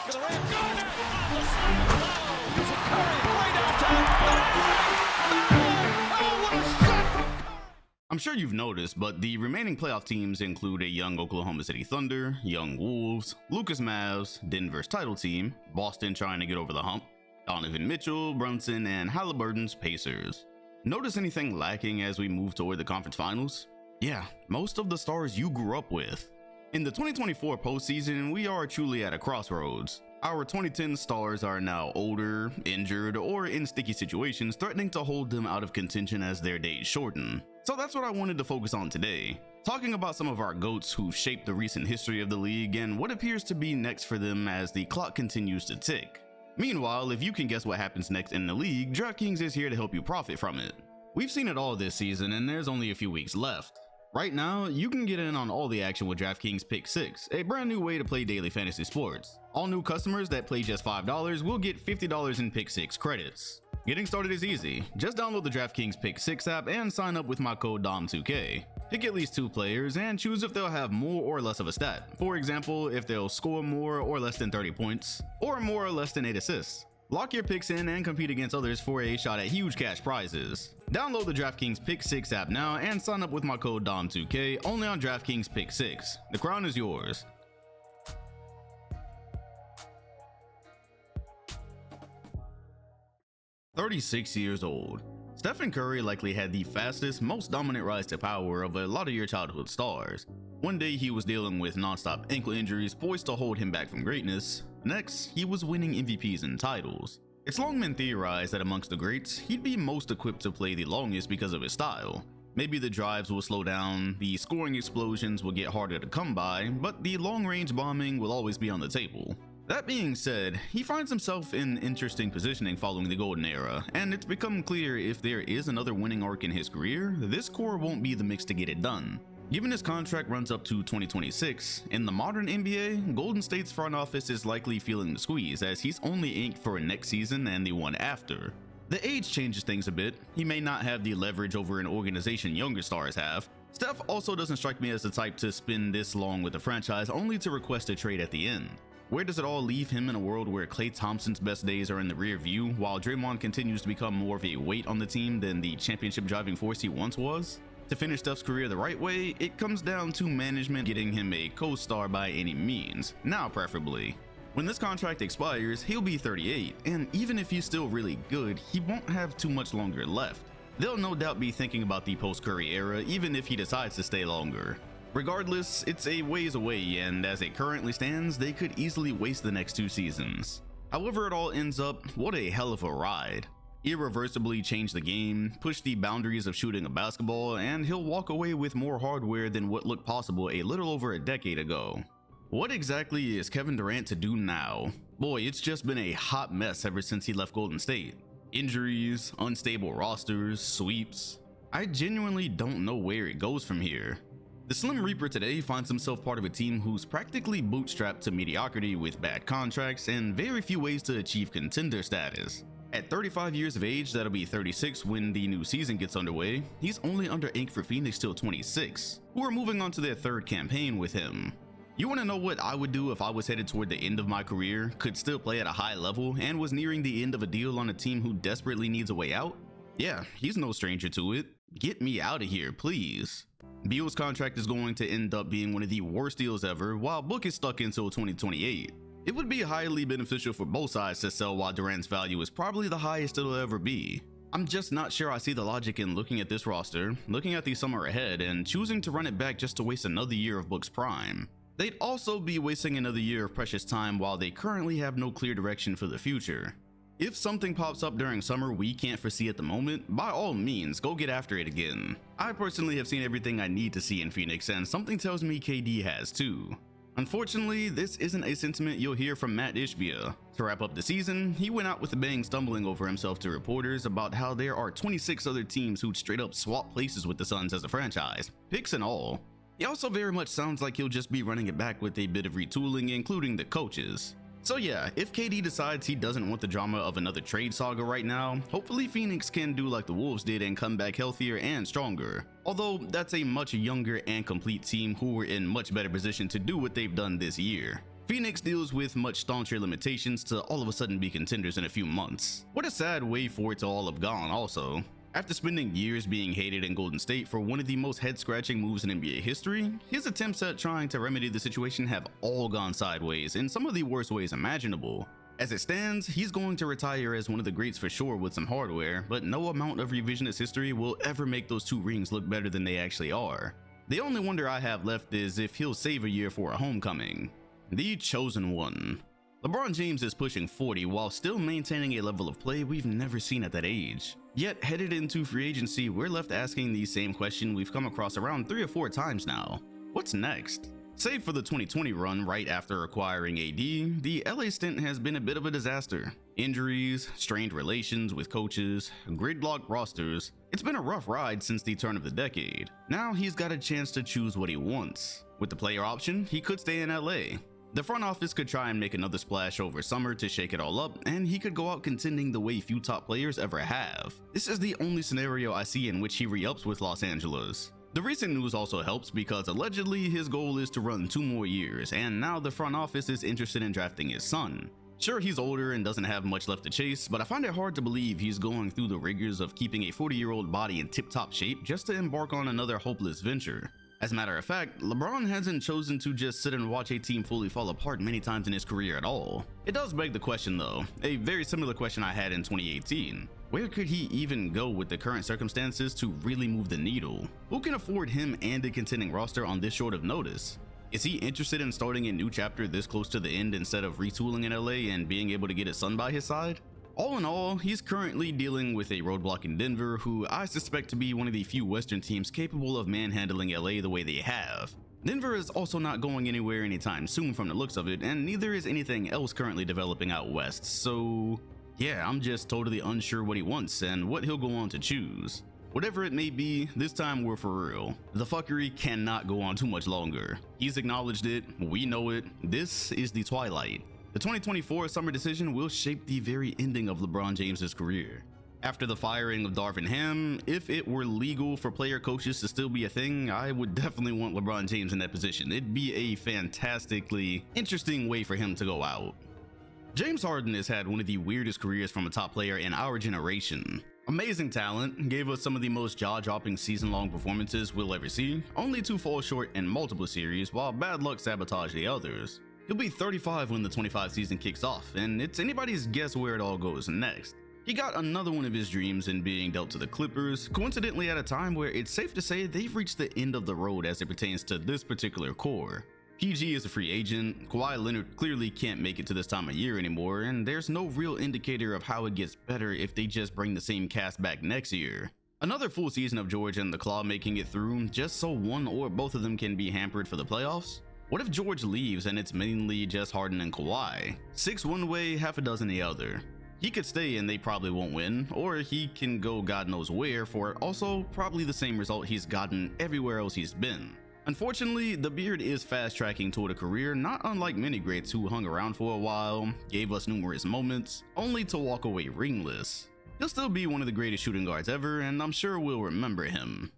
back of the rim. Garnett on the slam. Using Curry way downtown. Oh, what a shot from Curry. I'm sure you've noticed, but the remaining playoff teams include a young Oklahoma City Thunder, young Wolves, Lucas Mavs, Denver's title team, Boston trying to get over the hump, Donovan Mitchell, Brunson, and Halliburton's Pacers. Notice anything lacking as we move toward the conference finals? Yeah, most of the stars you grew up with. In the 2024 postseason, we are truly at a crossroads. Our 2010 stars are now older, injured, or in sticky situations threatening to hold them out of contention as their days shorten. So that's what I wanted to focus on today, talking about some of our GOATs who've shaped the recent history of the league and what appears to be next for them as the clock continues to tick. Meanwhile, if you can guess what happens next in the league, DraftKings is here to help you profit from it. We've seen it all this season and there's only a few weeks left. Right now, you can get in on all the action with DraftKings Pick 6, a brand new way to play daily fantasy sports. All new customers that play just $5 will get $50 in Pick 6 credits. Getting started is easy. Just download the DraftKings Pick 6 app and sign up with my code DOM2K. Pick at least 2 players and choose if they'll have more or less of a stat. For example, if they'll score more or less than 30 points, or more or less than 8 assists. Lock your picks in and compete against others for a shot at huge cash prizes. Download the DraftKings Pick 6 app now and sign up with my code DOM2K only on DraftKings Pick 6. The crown is yours. "36 years old. Stephen Curry likely had the fastest, most dominant rise to power of a lot of your childhood stars. One day he was dealing with non-stop ankle injuries poised to hold him back from greatness. Next, he was winning MVPs and titles. It's long been theorized that amongst the greats, he'd be most equipped to play the longest because of his style. Maybe the drives will slow down, the scoring explosions will get harder to come by, but the long-range bombing will always be on the table. That being said, he finds himself in interesting positioning following the golden era, and it's become clear if there is another winning arc in his career, this core won't be the mix to get it done. Given his contract runs up to 2026, in the modern NBA, Golden State's front office is likely feeling the squeeze as he's only inked for next season and the one after. The age changes things a bit. He may not have the leverage over an organization younger stars have. Steph also doesn't strike me as the type to spend this long with the franchise only to request a trade at the end. Where does it all leave him in a world where Klay Thompson's best days are in the rear view while Draymond continues to become more of a weight on the team than the championship driving force he once was? To finish Steph's career the right way, it comes down to management getting him a co-star by any means, now preferably. When this contract expires, he'll be 38, and even if he's still really good, he won't have too much longer left. They'll no doubt be thinking about the post-Curry era even if he decides to stay longer. Regardless, it's a ways away, and as it currently stands, they could easily waste the next 2 seasons. However it all ends up, what a hell of a ride. Irreversibly change the game, push the boundaries of shooting a basketball, and he'll walk away with more hardware than what looked possible a little over a decade ago. What exactly is Kevin Durant to do now? Boy, it's just been a hot mess ever since he left Golden State. Injuries, unstable rosters, sweeps. I genuinely don't know where it goes from here. The Slim Reaper today finds himself part of a team who's practically bootstrapped to mediocrity with bad contracts and very few ways to achieve contender status. At 35 years of age, that'll be 36 when the new season gets underway, he's only under ink for Phoenix till 26, who are moving on to their 3rd campaign with him. You wanna know what I would do if I was headed toward the end of my career, could still play at a high level, and was nearing the end of a deal on a team who desperately needs a way out? Yeah, he's no stranger to it. Get me out of here, please. Beal's contract is going to end up being one of the worst deals ever, while Book is stuck until 2028. It would be highly beneficial for both sides to sell while Durant's value is probably the highest it'll ever be. I'm just not sure I see the logic in looking at this roster, looking at the summer ahead, and choosing to run it back just to waste another year of Book's prime. They'd also be wasting another year of precious time while they currently have no clear direction for the future. If something pops up during summer we can't foresee at the moment, by all means, go get after it again. I personally have seen everything I need to see in Phoenix, and something tells me KD has too. Unfortunately, this isn't a sentiment you'll hear from Matt Ishbia. To wrap up the season, he went out with a bang, stumbling over himself to reporters about how there are 26 other teams who'd straight up swap places with the Suns as a franchise, picks and all. He also very much sounds like he'll just be running it back with a bit of retooling, including the coaches. So yeah, if KD decides he doesn't want the drama of another trade saga right now, hopefully Phoenix can do like the Wolves did and come back healthier and stronger. Although that's a much younger and complete team who were in much better position to do what they've done this year. Phoenix deals with much stauncher limitations to all of a sudden be contenders in a few months. What a sad way for it to all have gone also. After spending years being hated in Golden State for one of the most head-scratching moves in NBA history, his attempts at trying to remedy the situation have all gone sideways in some of the worst ways imaginable. As it stands, he's going to retire as one of the greats for sure with some hardware, but no amount of revisionist history will ever make those 2 rings look better than they actually are. The only wonder I have left is if he'll save a year for a homecoming. The chosen one. LeBron James is pushing 40 while still maintaining a level of play we've never seen at that age. Yet headed into free agency, we're left asking the same question we've come across around 3 or 4 times now. What's next? Save for the 2020 run right after acquiring AD, the LA stint has been a bit of a disaster. Injuries, strained relations with coaches, gridlocked rosters. It's been a rough ride since the turn of the decade. Now he's got a chance to choose what he wants. With the player option, he could stay in LA. The front office could try and make another splash over summer to shake it all up, and he could go out contending the way few top players ever have. This is the only scenario I see in which he re-ups with Los Angeles. The recent news also helps because allegedly his goal is to run 2 more years, and now the front office is interested in drafting his son. Sure, he's older and doesn't have much left to chase, but I find it hard to believe he's going through the rigors of keeping a 40-year-old body in tip-top shape just to embark on another hopeless venture. As a matter of fact, LeBron hasn't chosen to just sit and watch a team fully fall apart many times in his career at all. It does beg the question though, a very similar question I had in 2018. Where could he even go with the current circumstances to really move the needle? Who can afford him and a contending roster on this short of notice? Is he interested in starting a new chapter this close to the end instead of retooling in LA and being able to get his son by his side? All in all, he's currently dealing with a roadblock in Denver, who I suspect to be one of the few Western teams capable of manhandling LA the way they have. Denver is also not going anywhere anytime soon from the looks of it, and neither is anything else currently developing out west, so yeah, I'm just totally unsure what he wants and what he'll go on to choose. Whatever it may be, this time we're for real. The fuckery cannot go on too much longer. He's acknowledged it, we know it, this is the twilight. The 2024 summer decision will shape the very ending of LeBron James's career. After the firing of Darvin Ham, if it were legal for player coaches to still be a thing, I would definitely want LeBron James in that position. It'd be a fantastically interesting way for him to go out. James Harden has had one of the weirdest careers from a top player in our generation. Amazing talent, gave us some of the most jaw-dropping season-long performances we'll ever see, only to fall short in multiple series while bad luck sabotaged the others. He'll be 35 when the 25 season kicks off, and it's anybody's guess where it all goes next. He got another one of his dreams in being dealt to the Clippers, coincidentally at a time where it's safe to say they've reached the end of the road as it pertains to this particular core. PG is a free agent, Kawhi Leonard clearly can't make it to this time of year anymore, and there's no real indicator of how it gets better if they just bring the same cast back next year. Another full season of George and the Claw making it through just so one or both of them can be hampered for the playoffs? What if George leaves and it's mainly just Harden and Kawhi? 6 one way, half a dozen the other. He could stay and they probably won't win, or he can go God knows where for also probably the same result he's gotten everywhere else he's been. Unfortunately, the beard is fast tracking toward a career not unlike many greats who hung around for a while, gave us numerous moments, only to walk away ringless. He'll still be one of the greatest shooting guards ever, and I'm sure we'll remember him.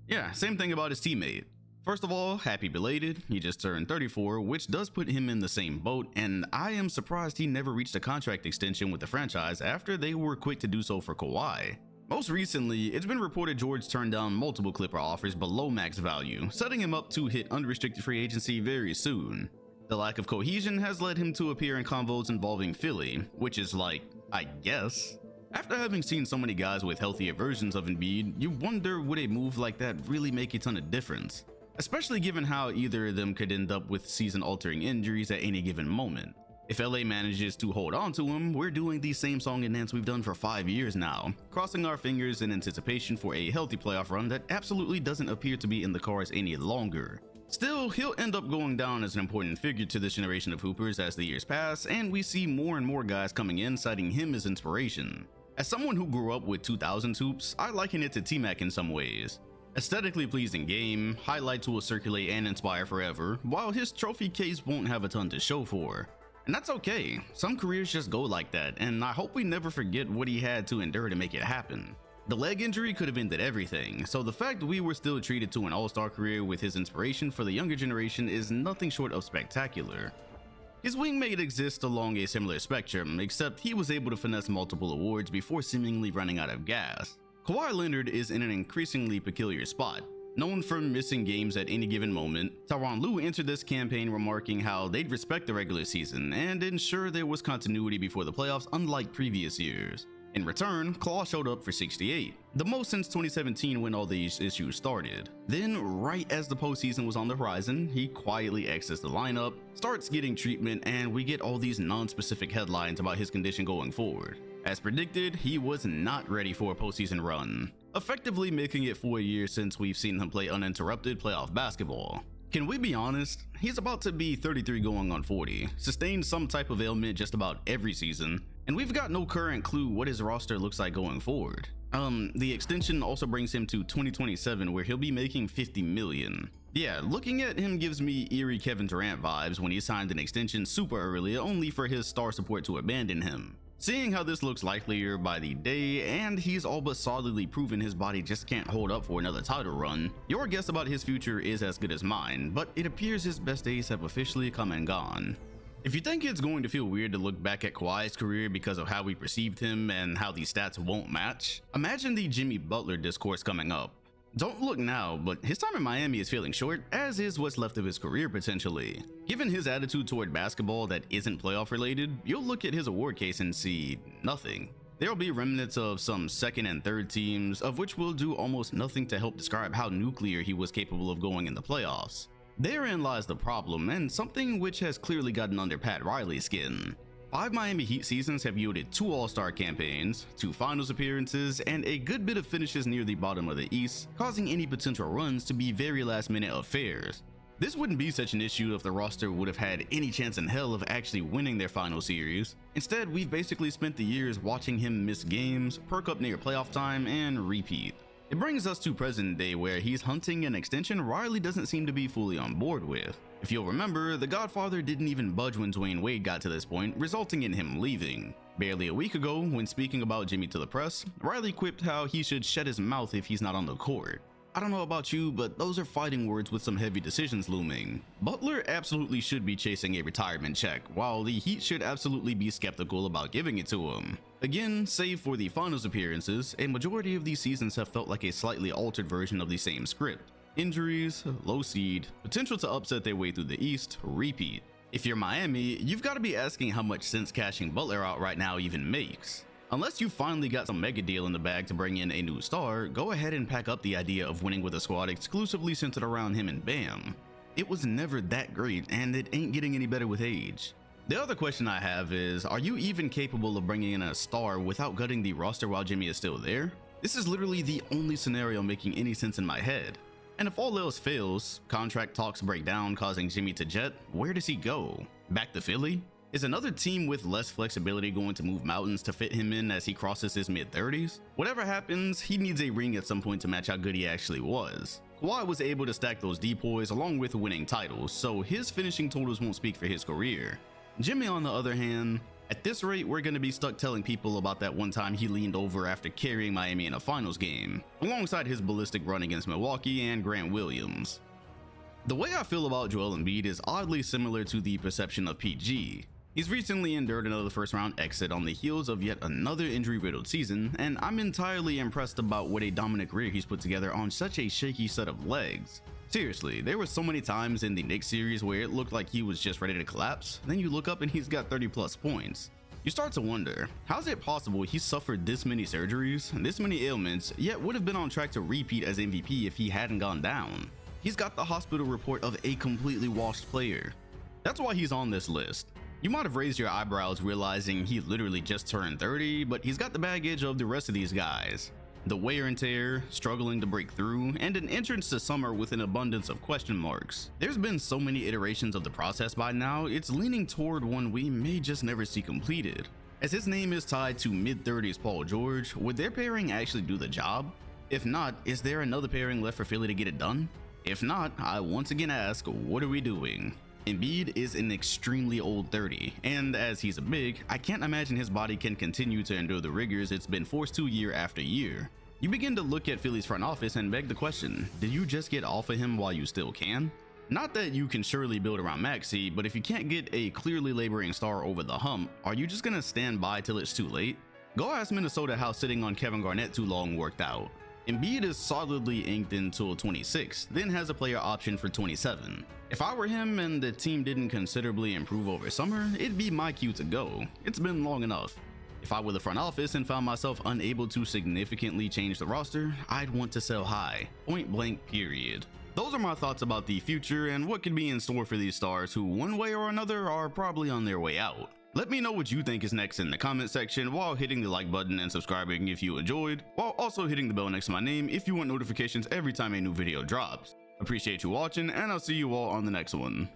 Yeah, same thing about his teammate. First of all, happy belated, he just turned 34, which does put him in the same boat, and I am surprised he never reached a contract extension with the franchise after they were quick to do so for Kawhi. Most recently, it's been reported George turned down multiple Clipper offers below max value, setting him up to hit unrestricted free agency very soon. The lack of cohesion has led him to appear in convos involving Philly, which is like, I guess. After having seen so many guys with healthier versions of Embiid, you wonder would a move like that really make a ton of difference? Especially given how either of them could end up with season-altering injuries at any given moment. If LA manages to hold on to him, we're doing the same song and dance we've done for 5 years now, crossing our fingers in anticipation for a healthy playoff run that absolutely doesn't appear to be in the cards any longer. Still, he'll end up going down as an important figure to this generation of hoopers as the years pass, and we see more and more guys coming in citing him as inspiration. As someone who grew up with 2000s hoops, I liken it to T-Mac in some ways. Aesthetically pleasing game, highlights will circulate and inspire forever, while his trophy case won't have a ton to show for. And that's okay, some careers just go like that, and I hope we never forget what he had to endure to make it happen. The leg injury could have ended everything, so the fact we were still treated to an all-star career with his inspiration for the younger generation is nothing short of spectacular. His wingmate exists along a similar spectrum, except he was able to finesse multiple awards before seemingly running out of gas. Kawhi Leonard is in an increasingly peculiar spot. Known for missing games at any given moment, Tyronn Lue entered this campaign remarking how they'd respect the regular season and ensure there was continuity before the playoffs, unlike previous years. In return, Claw showed up for 68, the most since 2017 when all these issues started. Then, right as the postseason was on the horizon, he quietly exits the lineup, starts getting treatment, and we get all these non-specific headlines about his condition going forward. As predicted, he was not ready for a postseason run, effectively making it 4 years since we've seen him play uninterrupted playoff basketball. Can we be honest? He's about to be 33 going on 40, sustained some type of ailment just about every season, and we've got no current clue what his roster looks like going forward. The extension also brings him to 2027 where he'll be making $50 million. Yeah, looking at him gives me eerie Kevin Durant vibes when he signed an extension super early only for his star support to abandon him. Seeing how this looks likelier by the day, and he's all but solidly proven his body just can't hold up for another title run, your guess about his future is as good as mine, but it appears his best days have officially come and gone. If you think it's going to feel weird to look back at Kawhi's career because of how we perceived him and how these stats won't match, imagine the Jimmy Butler discourse coming up. Don't look now, but his time in Miami is feeling short, as is what's left of his career potentially. Given his attitude toward basketball that isn't playoff related, you'll look at his award case and see nothing. There'll be remnants of some second and third teams, of which will do almost nothing to help describe how nuclear he was capable of going in the playoffs. Therein lies the problem, and something which has clearly gotten under Pat Riley's skin. 5 Miami Heat seasons have yielded 2 All-Star campaigns, 2 finals appearances, and a good bit of finishes near the bottom of the East, causing any potential runs to be very last-minute affairs. This wouldn't be such an issue if the roster would have had any chance in hell of actually winning their final series. Instead, we've basically spent the years watching him miss games, perk up near playoff time, and repeat. It brings us to present day where he's hunting an extension Riley doesn't seem to be fully on board with. If you'll remember, the Godfather didn't even budge when Dwayne Wade got to this point, resulting in him leaving. Barely a week ago, when speaking about Jimmy to the press, Riley quipped how he should shut his mouth if he's not on the court. I don't know about you, but those are fighting words with some heavy decisions looming. Butler absolutely should be chasing a retirement check, while the Heat should absolutely be skeptical about giving it to him. Again, save for the finals appearances, a majority of these seasons have felt like a slightly altered version of the same script. Injuries, low seed, potential to upset their way through the East, repeat. If you're Miami, you've got to be asking how much sense cashing Butler out right now even makes. Unless you finally got some mega deal in the bag to bring in a new star, go ahead and pack up the idea of winning with a squad exclusively centered around him and Bam. It was never that great, and it ain't getting any better with age. The other question I have is, are you even capable of bringing in a star without gutting the roster while Jimmy is still there? This is literally the only scenario making any sense in my head. And if all else fails, contract talks break down causing Jimmy to jet, where does he go? Back to Philly? Is another team with less flexibility going to move mountains to fit him in as he crosses his mid-30s? Whatever happens, he needs a ring at some point to match how good he actually was. Kawhi was able to stack those depoys along with winning titles, so his finishing totals won't speak for his career. Jimmy, on the other hand, at this rate, we're going to be stuck telling people about that one time he leaned over after carrying Miami in a finals game, alongside his ballistic run against Milwaukee and Grant Williams. The way I feel about Joel Embiid is oddly similar to the perception of PG. He's recently endured another first-round exit on the heels of yet another injury-riddled season, and I'm entirely impressed about what a dominant career he's put together on such a shaky set of legs. Seriously, there were so many times in the Knicks series where it looked like he was just ready to collapse, then you look up and he's got 30+ points. You start to wonder, how's it possible he suffered this many surgeries, this many ailments, yet would have been on track to repeat as MVP if he hadn't gone down? He's got the hospital report of a completely washed player. That's why he's on this list. You might have raised your eyebrows realizing he literally just turned 30, but he's got the baggage of the rest of these guys. The wear and tear, struggling to break through, and an entrance to summer with an abundance of question marks. There's been so many iterations of the process by now, it's leaning toward one we may just never see completed. As his name is tied to mid-30s Paul George, would their pairing actually do the job? If not, is there another pairing left for Philly to get it done? If not, I once again ask, what are we doing? Embiid is an extremely old 30, and as he's a big, I can't imagine his body can continue to endure the rigors it's been forced to year after year. You begin to look at Philly's front office and beg the question, did you just get off of him while you still can? Not that you can surely build around Maxey, but if you can't get a clearly laboring star over the hump, are you just gonna stand by till it's too late? Go ask Minnesota how sitting on Kevin Garnett too long worked out. Embiid is solidly inked until 26, then has a player option for 27. If I were him and the team didn't considerably improve over summer, it'd be my cue to go. It's been long enough. If I were the front office and found myself unable to significantly change the roster, I'd want to sell high, point blank period. Those are my thoughts about the future and what could be in store for these stars who one way or another are probably on their way out. Let me know what you think is next in the comment section while hitting the like button and subscribing if you enjoyed, while also hitting the bell next to my name if you want notifications every time a new video drops. Appreciate you watching, and I'll see you all on the next one.